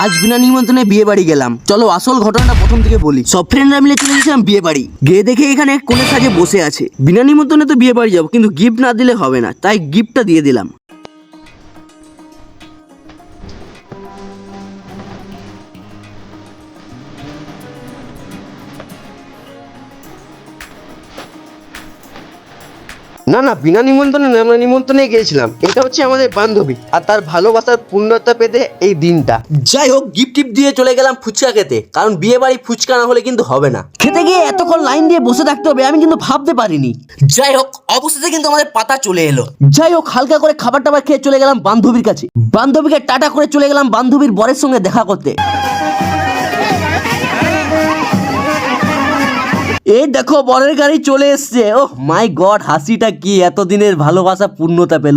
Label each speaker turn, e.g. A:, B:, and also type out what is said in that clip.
A: আজ বিনা নিমন্ত্রণে বিয়ে বাড়ি গেলাম। চলো আসল ঘটনাটা প্রথম থেকে বলি। সব ফ্রেন্ডরা মিলে চলে গেছিলাম বিয়ে বাড়ি। গিয়ে দেখে এখানে কোণে সাজে বসে আছে। বিনা নিমন্ত্রণে তো বিয়ে বাড়ি যাবো, কিন্তু গিফট না দিলে হবে না, তাই গিফটটা দিয়ে দিলাম।
B: না না, বিনা নিমন্ত্রণে না, আমরা নিমন্ত্রণে গিয়েছিলাম। এটা হচ্ছে আমাদের বান্ধবী, আর তার ভালোবাসার পূর্ণতা পেতে এই দিনটা।
A: যাই হোক, গিফট টিপ দিয়ে চলে গেলাম ফুচকা খেতে, কারণ বিয়ে বাড়ি ফুচকা না হলে কিন্তু হবে না। খেতে গিয়ে এতক্ষণ লাইন দিয়ে বসে থাকতে হবে আমি কিন্তু ভাবতে পারিনি। যাই হোক, অবশেষে কিন্তু আমাদের পাতা চলে এলো। যাই হোক, হালকা করে খাবার টাবার খেয়ে চলে গেলাম বান্ধবীর কাছে। বান্ধবীকে টাটা করে চলে গেলাম বান্ধবীর বরের সঙ্গে দেখা করতে। এই দেখো বরের গাড়ি চলে এসছে। ওহ মাই গড, হাসিটা কি, এতদিনের ভালোবাসা পূর্ণতা পেল।